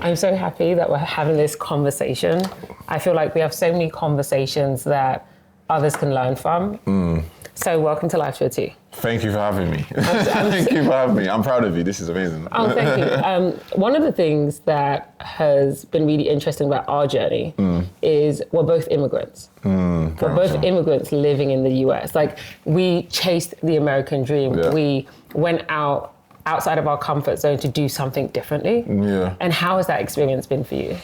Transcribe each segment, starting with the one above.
I'm so happy that we're having this conversation. I feel like we have so many conversations that others can learn from. So welcome to Life to a Teee. Thank you for having me. Thank you for having me. I'm proud of you. This is amazing. Oh, thank you. One of the things that has been really interesting about our journey is we're both immigrants. We're both immigrants living in the US. Like, we chased the American dream. Yeah. We went outside of our comfort zone to do something differently. Yeah. And how has that experience been for you?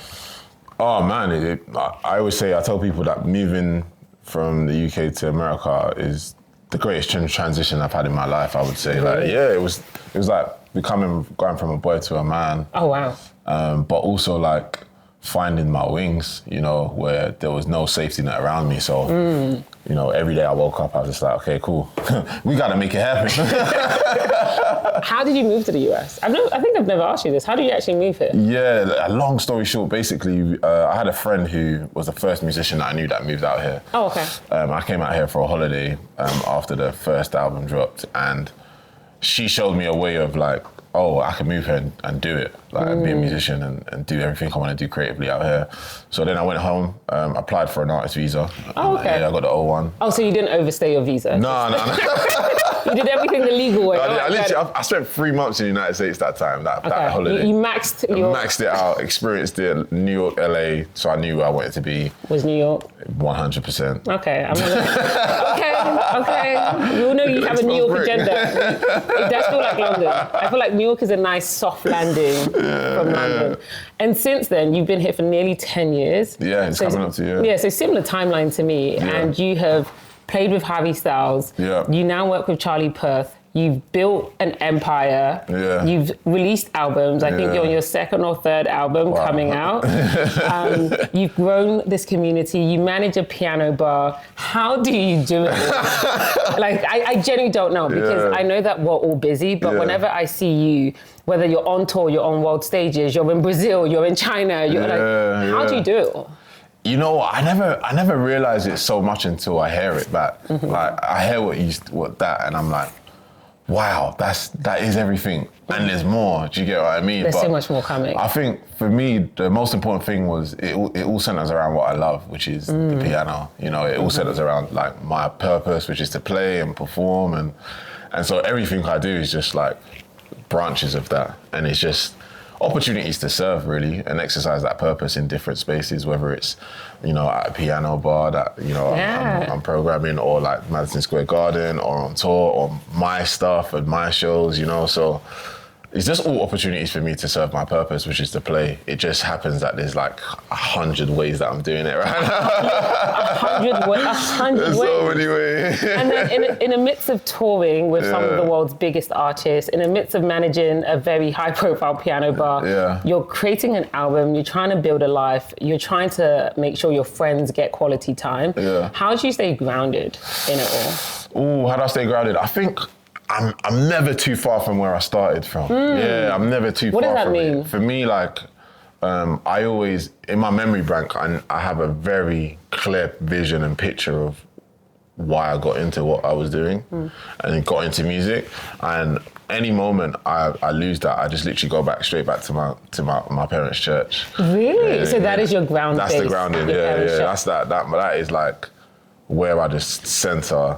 Oh man, I always say, I tell people that moving from the UK to America is the greatest transition I've had in my life, I would say. Really? Like, yeah, it was like going from a boy to a man. Oh, wow. But also like finding my wings, you know, where there was no safety net around me. So, you know, every day I woke up, I was just like, okay, cool. We got to make it happen. How did you move to the US? I think I've never asked you this. How did you actually move here? Yeah, a long story short, basically, I had a friend who was the first musician that I knew that moved out here. Oh, okay. I came out here for a holiday after the first album dropped, and she showed me a way of like, oh, I can move here and do it, like be a musician and do everything I want to do creatively out here. So then I went home, applied for an artist visa. Oh, okay. Yeah, I got the O1. Oh, so you didn't overstay your visa? No. You did everything the legal way. I spent 3 months in the United States that time, that holiday. You maxed maxed it out, experienced it, New York, LA, so I knew where I wanted to be. Was New York? 100%. Okay, okay. You all know you have a New York agenda. It does feel like London. I feel like New York is a nice soft landing from London. And since then, you've been here for nearly 10 years. Yeah, it's coming up to you. Yeah, so similar timeline to me. Yeah. And you have played with Harry Styles. Yeah. You now work with Charlie Puth. You've built an empire. Yeah. You've released albums. I think you're on your second or third album coming out. You've grown this community. You manage a piano bar. How do you do it? Like, I genuinely don't know, because I know that we're all busy, but whenever I see you, whether you're on tour, you're on world stages, you're in Brazil, you're in China, you're how do you do it? You know what? I never realized it so much until I hear it back. Like, I hear what that, and I'm like, wow, that is everything. And there's more. Do you get what I mean? There's so much more coming. I think for me, the most important thing was it all centers around what I love, which is the piano. You know, it all centers around like my purpose, which is to play and perform, and so everything I do is just like branches of that, and it's just opportunities to serve, really, and exercise that purpose in different spaces, whether it's, you know, at a piano bar that, you know, I'm programming, or like Madison Square Garden, or on tour, or my stuff and my shows, you know. So it's just all opportunities for me to serve my purpose, which is to play. It just happens that there's like 100 ways that I'm doing it right now. 100 ways. There's so many ways. And then in the midst of touring with some of the world's biggest artists, in the midst of managing a very high-profile piano bar, you're creating an album, you're trying to build a life, you're trying to make sure your friends get quality time. How do you stay grounded in it all? Ooh, how do I stay grounded? I think I'm never too far from where I started from. Yeah, I'm never too far from it. What does that mean? For me, like, I always, in my memory bank, I have a very clear vision and picture of why I got into what I was doing and got into music. And any moment I lose that, I just literally go straight back to my parents' church. Really? Yeah, so that is your ground That's base, the grounding, That's that is like where I just center.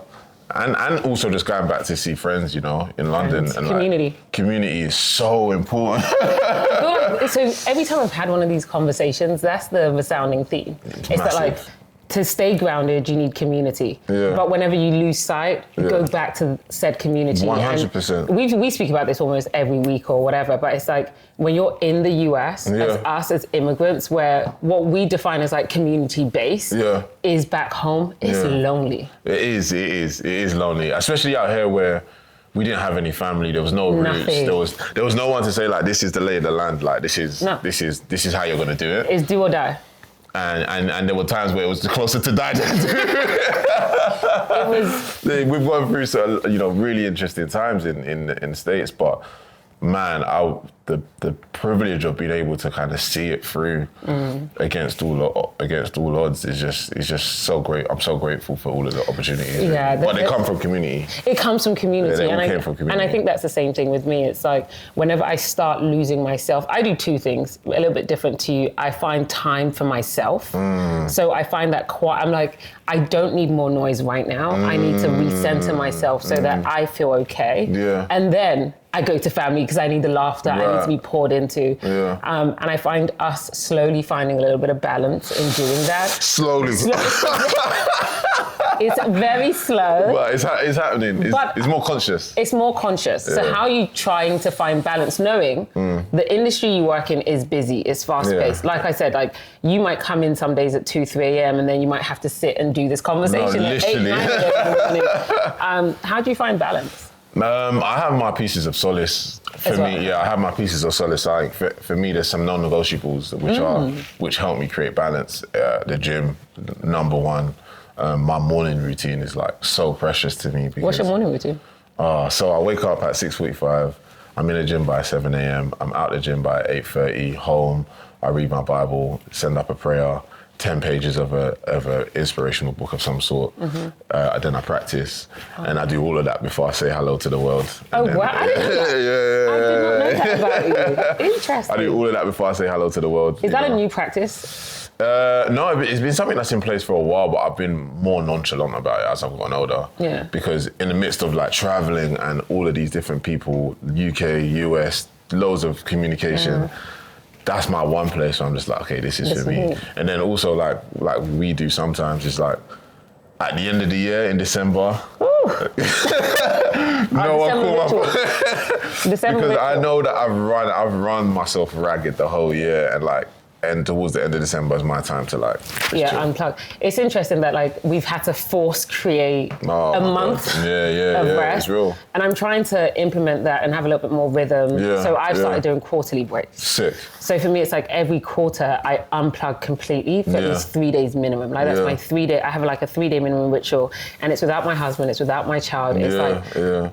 And also just going back to see friends, you know, in London. And community. Like, community is so important. So every time I've had one of these conversations, that's the resounding theme. It's that, like, to stay grounded, you need community. Yeah. But whenever you lose sight, go back to said community. 100%. And we speak about this almost every week or whatever, but it's like when you're in the US, as us as immigrants, where what we define as like community base is back home, it's lonely. It is lonely, especially out here where we didn't have any family. There was no roots. There was no one to say like, this is the lay of the land. Like, this is how you're gonna do it. It's do or die. And there were times where it was closer to die than we've gone through some, you know, really interesting times in the States, but man, the privilege of being able to kind of see it through against all odds is just so great. I'm so grateful for all of the opportunities. Yeah, but they come from community. It comes from community. Yeah, they all came from community. And I think that's the same thing with me. It's like whenever I start losing myself, I do two things, a little bit different to you. I find time for myself. So I find that I'm like, I don't need more noise right now. I need to recenter myself so that I feel okay. Yeah. And then I go to family because I need the laughter. Right. I need to be poured into. Yeah. And I find us slowly finding a little bit of balance in doing that. Slowly. It's very slow. But it's happening. It's more conscious. It's more conscious. Yeah. So how are you trying to find balance knowing the industry you work in is busy, it's fast-paced. Like I said, like you might come in some days at 2, 3 a.m. and then you might have to sit and do this conversation at 8, 9 a.m. How do you find balance? I have my pieces of solace. For me, I have my pieces of solace. Like for me, there's some non-negotiables which help me create balance. The gym, number one. My morning routine is like so precious to me. What's your morning routine? So I wake up at 6:45. I'm in the gym by 7 a.m. I'm out the gym by 8:30. Home, I read my Bible, send up a prayer. 10 pages of a inspirational book of some sort. Then I practice, and I do all of that before I say hello to the world. Oh, wow. I didn't know that. I did not know that about you. Interesting. I do all of that before I say hello to the world. Is that a new practice? No, it's been something that's in place for a while, but I've been more nonchalant about it as I've gotten older. Yeah. Because in the midst of like traveling and all of these different people, UK, US, loads of communication, that's my one place where I'm just like, okay, this is for me. And then also like we do sometimes, it's like at the end of the year in December. Because I know that I've run myself ragged the whole year, and towards the end of December is my time to unplug. It's interesting that like we've had to force create a month of rest. It's real. And I'm trying to implement that and have a little bit more rhythm. Yeah, so I've started doing quarterly breaks. Sick. So for me, it's like every quarter I unplug completely for at least 3 days minimum. Like that's my 3 day. I have like a 3-day minimum ritual, and it's without my husband. It's without my child. It's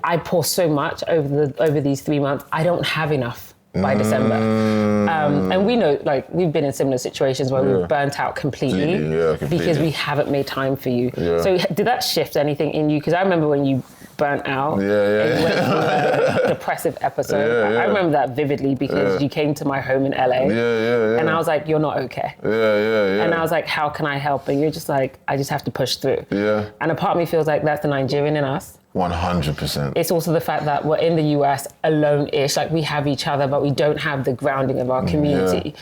I pour so much over these 3 months. I don't have enough by December. And we know, like, we've been in similar situations where we've burnt out completely because we haven't made time for you. Yeah. So did that shift anything in you? Because I remember when you burnt out, and you went through a depressive episode. I remember that vividly because you came to my home in LA. And I was like, you're not okay. And I was like, how can I help? And you're just like, I just have to push through. And a part of me feels like that's the Nigerian in us. 100%. It's also the fact that we're in the US alone-ish, like we have each other, but we don't have the grounding of our community.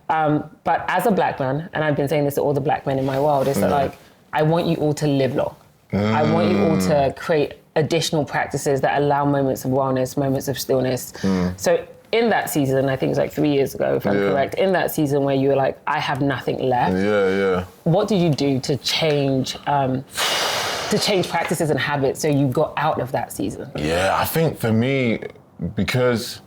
But as a black man, and I've been saying this to all the black men in my world, is that like, I want you all to live long. I want you all to create additional practices that allow moments of wellness, moments of stillness. So in that season, I think it was like 3 years ago, if I'm correct, in that season where you were like, I have nothing left. What did you do to change practices and habits so you got out of that season? Yeah, I think for me, because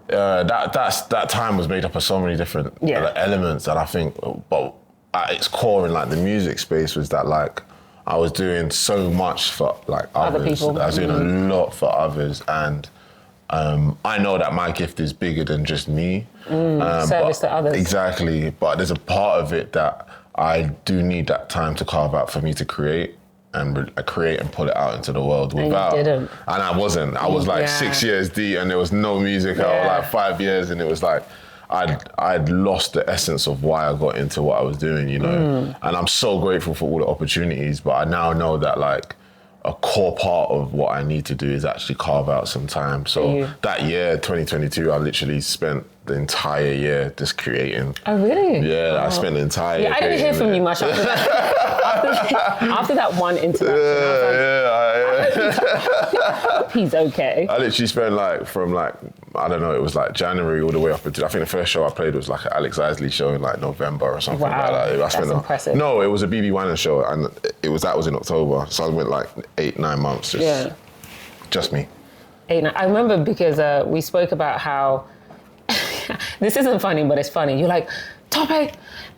that time was made up of so many different elements, and I think, but at its core in like the music space was that like I was doing so much for like others. Other people. I was doing a lot for others, and I know that my gift is bigger than just me. Service to others. Exactly, but there's a part of it that I do need that time to carve out for me to create and pull it out into the world without. And you didn't. And I wasn't. I was like 6 years deep and there was no music out, like 5 years, and it was like I'd lost the essence of why I got into what I was doing, you know. And I'm so grateful for all the opportunities, but I now know that like a core part of what I need to do is actually carve out some time. So that year, 2022, I literally spent the entire year just creating. Oh, really? Yeah, I spent the entire year. I didn't hear from you much after that. after that one interaction, I hope he's okay. I literally spent like from like, I don't know, it was like January all the way up until, I think the first show I played was like an Alex Isley show in like November or something like that. That's impressive. No, it was a BB Winans show, and that was in October. So I went like 8-9 months, just me. 8-9. I remember because we spoke about how, this isn't funny, but it's funny. You're like, Tope,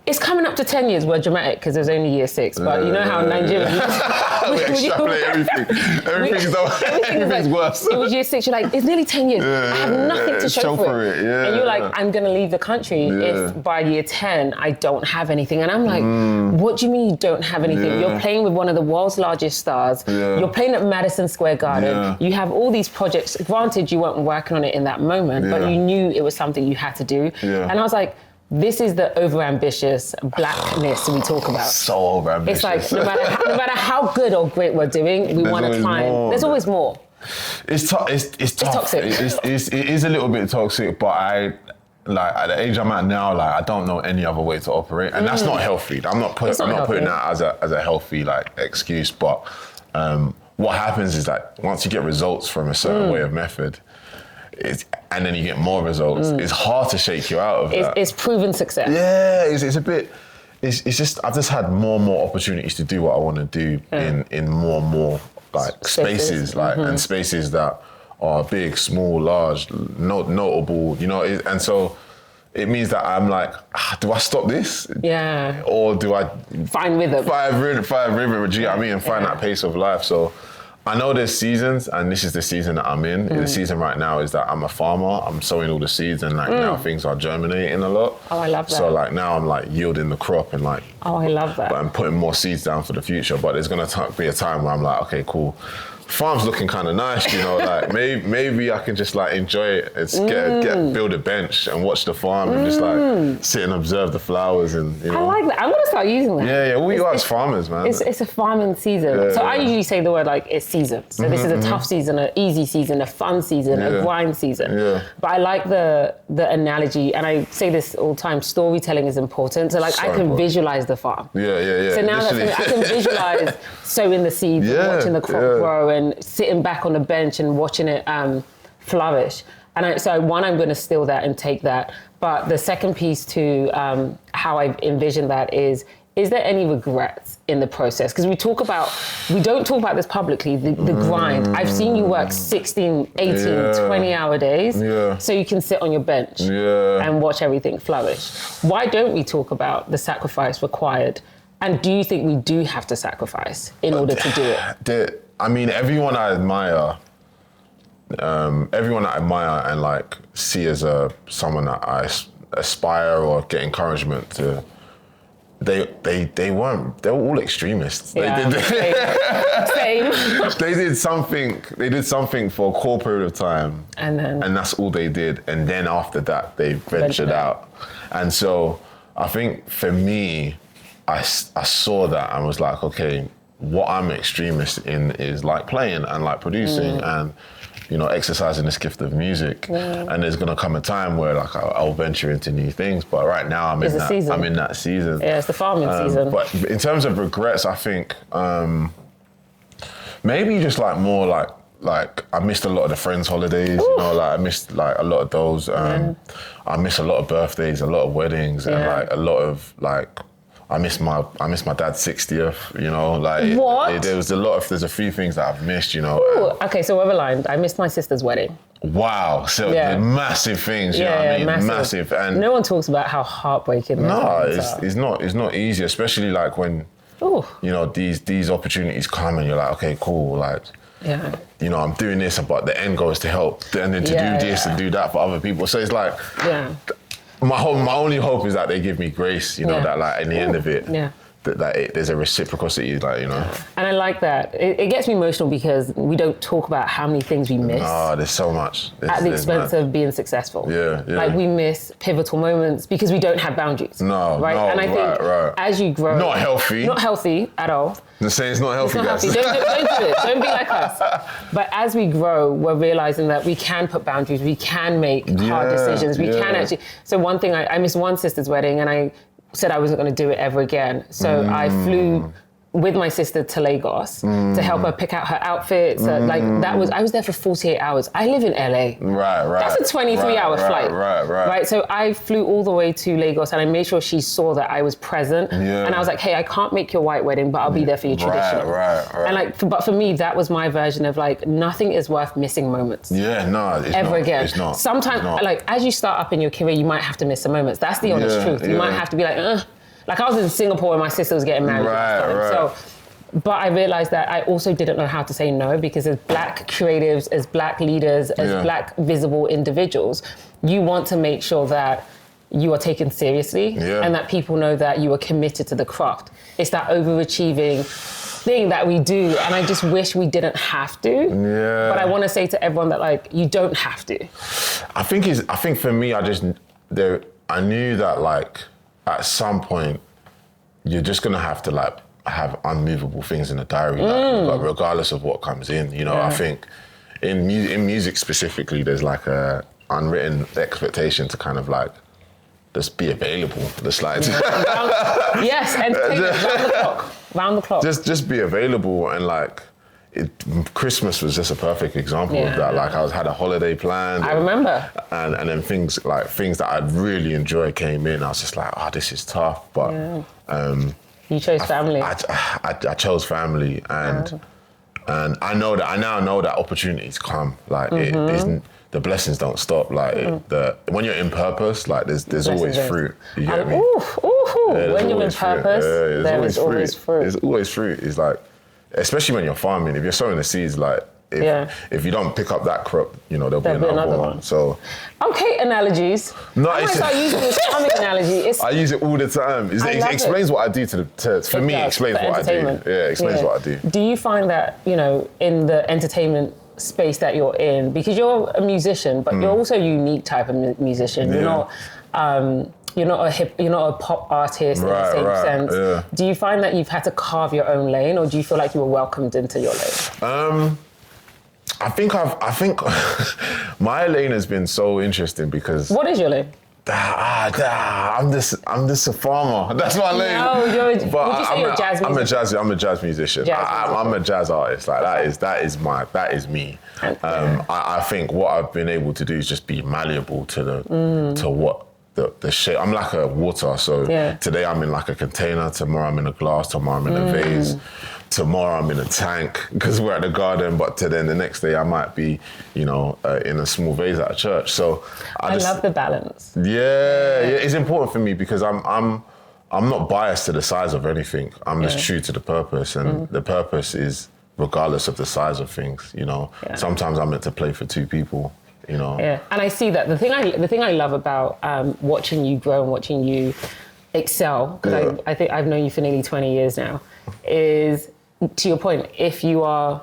it's coming up to 10 years. We're dramatic because it was only year 6, but you know how Nigerians... we extrapolate everything. Everything's worse. It was year 6, you're like, it's nearly 10 years. I have nothing to show for it. And you're like, I'm going to leave the country if by year 10 I don't have anything. And I'm like, what do you mean you don't have anything? You're playing with one of the world's largest stars. You're playing at Madison Square Garden. You have all these projects. Granted, you weren't working on it in that moment, but you knew it was something you had to do. And I was like, this is the overambitious blackness we talk about. So overambitious. It's like, no matter how good or great we're doing, we want to climb. There's always more. It's tough. It's toxic. It is a little bit toxic, but at the age I'm at now, like, I don't know any other way to operate, and that's not healthy. I'm not putting that as a healthy like excuse, but what happens is that once you get results from a certain way of method, and then you get more results, it's hard to shake you out of that. It's proven success. Yeah, it's a bit. It's just I've just had more and more opportunities to do what I want to do in more and more like spaces and spaces that are big, small, large, notable. You know, and so it means that I'm like, do I stop this? Yeah. Or do I find rhythm? Find rhythm, do you know what I mean? And find that pace of life. So I know there's seasons, and this is the season that I'm in. The season right now is that I'm a farmer. I'm sowing all the seeds, and like now things are germinating a lot. Oh, I love that. So like now I'm like yielding the crop and like. Oh, I love that. But I'm putting more seeds down for the future. But there's gonna be a time where I'm like, okay, cool. Farm's looking kind of nice, you know. Like maybe I can just like enjoy it and build a bench and watch the farm and just like sit and observe the flowers and you know. I like that. I'm gonna start using that. Yeah. We are as farmers, man. It's a farming season. So I usually say the word like it's season. So this is a tough season, an easy season, a fun season, a grind season. Yeah. But I like the analogy, and I say this all the time. Storytelling is important. So like I can visualize the farm. Yeah. So now I can visualize sowing the seeds, and watching the crop grow, and sitting back on the bench and watching it flourish. And so I'm going to steal that and take that. But the second piece to how I envision that is there any regrets in the process? Because we don't talk about this publicly, the grind. I've seen you work 16, 18, 20-hour days so you can sit on your bench and watch everything flourish. Why don't we talk about the sacrifice required? And do you think we do have to sacrifice in order to do it? I mean, everyone I admire and like see as someone that I aspire or get encouragement to, they were all extremists. Yeah, same. They did something for a core period of time, and that's all they did. And then after that, they ventured out. And so I think for me, I saw that and was like, okay, what I'm extremist in is like playing and like producing and, you know, exercising this gift of music. And there's gonna come a time where like I'll venture into new things. But right now I'm in that season. Yeah, it's the farming season. But in terms of regrets, I think maybe just like more like I missed a lot of the friends' holidays. You know, like I missed like a lot of those. I missed a lot of birthdays, a lot of weddings, and like a lot of like. I miss my dad's 60th, you know, like what? There's a few things that I've missed, you know. Okay, so we're aligned. I missed my sister's wedding. Wow, so the massive things, you know what I mean? Massive. And no one talks about how heartbreaking it's not easy, especially like when you know these opportunities come and you're like, okay, cool, like you know, I'm doing this, but the end goal is to help and then to do this and do that for other people. So it's like my only hope is that they give me grace, you know, that like in the end of it, that there's a reciprocity, like, you know. And I like that. It gets me emotional because we don't talk about how many things we miss. Oh, there's so much. At the expense of being successful. Yeah. Like we miss pivotal moments because we don't have boundaries. Right? And I think as you grow. Not healthy. Not healthy at all. They're saying it's not healthy, guys. Don't do it. Don't be like us. But as we grow, we're realizing that we can put boundaries. We can make hard decisions. We can actually. So one thing, I missed one sister's wedding and I said I wasn't going to do it ever again. So I flew with my sister to Lagos to help her pick out her outfits. I was there for 48 hours. I live in LA. Right. That's a 23-hour flight. Right. So I flew all the way to Lagos and I made sure she saw that I was present. Yeah. And I was like, hey, I can't make your white wedding, but I'll be there for your traditional. Right. And but for me, that was my version of nothing is worth missing moments. Yeah, no, it's ever not. again. It's not. Sometimes, as you start up in your career, you might have to miss some moments. That's the honest truth. You might have to be like, ugh. Like I was in Singapore when my sister was getting married. Right. So, but I realized that I also didn't know how to say no, because as Black creatives, as Black leaders, as Black visible individuals, you want to make sure that you are taken seriously and that people know that you are committed to the craft. It's that overachieving thing that we do, and I just wish we didn't have to. Yeah. But I want to say to everyone that you don't have to. I think for me, I knew that at some point you're just gonna have to have unmovable things in the diary, regardless of what comes in. I think in music specifically, there's a unwritten expectation to kind of just be available. Just yes, and round the clock. Just be available, and Christmas was just a perfect example of that. I had a holiday planned. I remember. And then things that I'd really enjoy came in. I was just this is tough, but you chose family. I chose family, and I now know that opportunities come. The blessings don't stop. When you're in purpose, there's always fruit. You get me? When you're in purpose, there is always fruit. There's always fruit. It's especially when you're farming, if you're sowing the seeds, if you don't pick up that crop, there'll be another one. So, okay, analogies. No, I start using this farming analogy. I use it all the time. It explains what I do for me. It explains what I do. Yeah, it explains what I do. Do you find that in the entertainment space that you're in, because you're a musician, but you're also a unique type of musician. You're not a pop artist in the same sense. Yeah. Do you find that you've had to carve your own lane, or do you feel like you were welcomed into your lane? I think my lane has been so interesting because. What is your lane? I'm just a farmer. That's my lane. No, would you say you're a jazz musician? I'm a jazz musician. I'm a jazz artist. That is me. I think what I've been able to do is just be malleable to what the shape. I'm like a water. So today I'm in a container. Tomorrow I'm in a glass. Tomorrow I'm in a vase. Tomorrow I'm in a tank because we're at the garden, but then the next day I might be, in a small vase at a church. So I love the balance. Yeah, it's important for me because I'm not biased to the size of anything. I'm just true to the purpose, and the purpose is regardless of the size of things. Sometimes I'm meant to play for two people. Yeah, and I see that. The thing I love about watching you grow and watching you excel, because I think I've known you for nearly 20 years now, is, to your point, if you are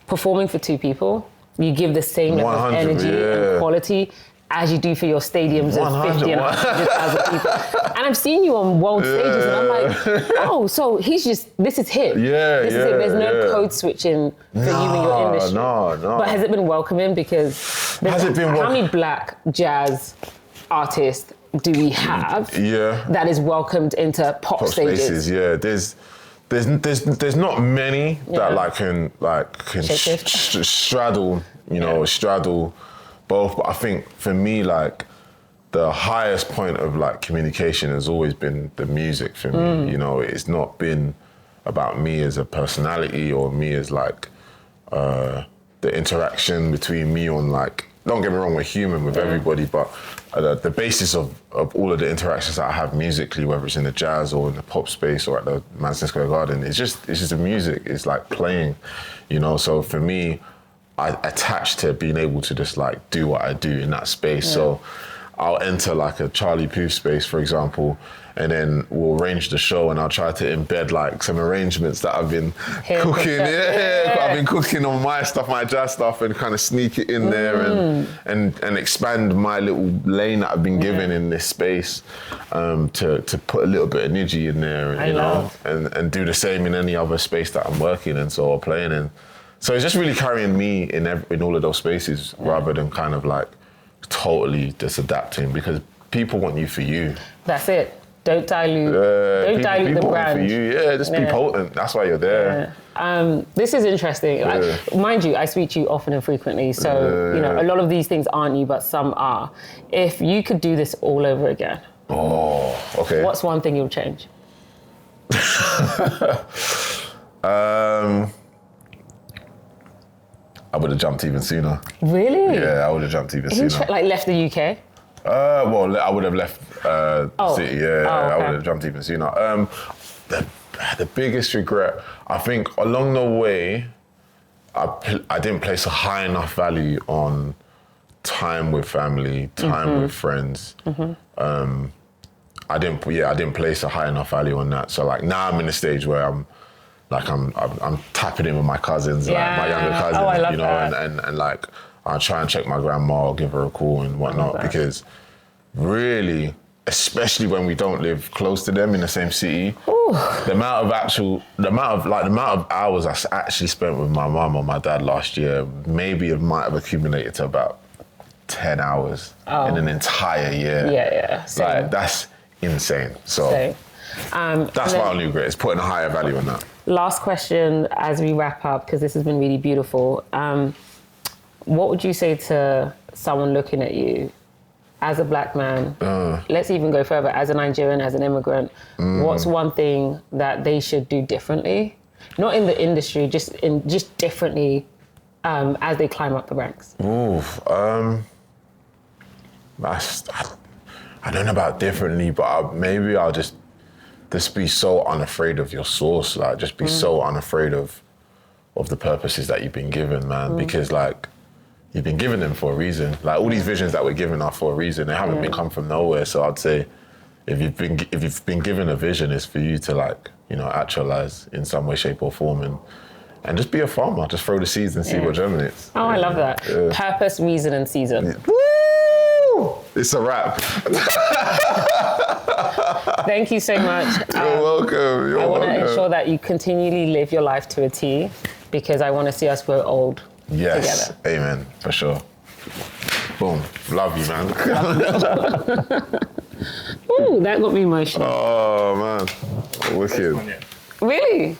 performing for two people, you give the same level of energy and quality as you do for your stadiums of 50 and 100,000 people. And I've seen you on world stages, and I'm like, oh, so this is him. This is it. There's no code switching for you in your industry. No. But has it been welcoming? Because how many Black jazz artists do we have that is welcomed into pop stages? Yeah, there's not many that can straddle straddle both. But I think for me, the highest point of communication has always been the music for me. It's not been about me as a personality or me as the interaction between me on don't get me wrong, we're human with everybody, but the basis of all of the interactions that I have musically, whether it's in the jazz or in the pop space or at the Madison Square Garden, it's just the music. It's playing, So for me, I attach to being able to just do what I do in that space. Yeah. So I'll enter a Charlie Puth space, for example, and then we'll arrange the show, and I'll try to embed some arrangements that I've been cooking. I've been cooking on my stuff, my jazz stuff, and kind of sneak it in there and expand my little lane that I've been given in this space to put a little bit of Niji in there, and do the same in any other space that I'm working in or playing in. So it's just really carrying me in all of those spaces rather than kind of totally just adapting, because people want you for you. That's it. Don't dilute the brand. For you. Yeah, just be potent. That's why you're there. Yeah. This is interesting. Yeah. Mind you, I speak to you often and frequently, so a lot of these things aren't new, but some are. If you could do this all over again, okay. What's one thing you'll change? I would have jumped even sooner. Really? Yeah, I would have jumped even sooner. Like left the UK? Well, I would have left the city. Yeah, okay. I would have jumped even sooner. The biggest regret, I think, along the way, I didn't place a high enough value on time with family, time with friends. I didn't place a high enough value on that. So like now I'm in a stage where I'm tapping in with my cousins, like my younger cousins, I love that. and like I'll try and check my grandma or give her a call and whatnot, because really, especially when we don't live close to them in the same city, the amount of hours I actually spent with my mum or my dad last year, maybe it might have accumulated to about 10 hours in an entire year. Yeah. Same. Like that's insane. So that's my only regret, is putting a higher value on that. Last question as we wrap up, because this has been really beautiful. What would you say to someone looking at you as a black man? Let's even go further, as a Nigerian, as an immigrant. What's one thing that they should do differently? Not in the industry, just differently as they climb up the ranks. I don't know about differently, but maybe I'll just be so unafraid of your source, like just be so unafraid of the purposes that you've been given, man. Because like you've been given them for a reason. Like all these visions that we're given are for a reason. They haven't been come from nowhere. So I'd say if you've been given a vision, it's for you to like, actualize in some way, shape or form, and just be a farmer. Just throw the seeds and see what germinates. Oh, I love that. Yeah. Purpose, reason, and season. Yeah. Woo! It's a wrap. Thank you so much. You're welcome. I want to ensure that you continually live your life to a T, because I want to see us grow old together. Amen. For sure. Boom. Love you, man. Ooh, that got me emotional. Oh, man. Wicked. Really?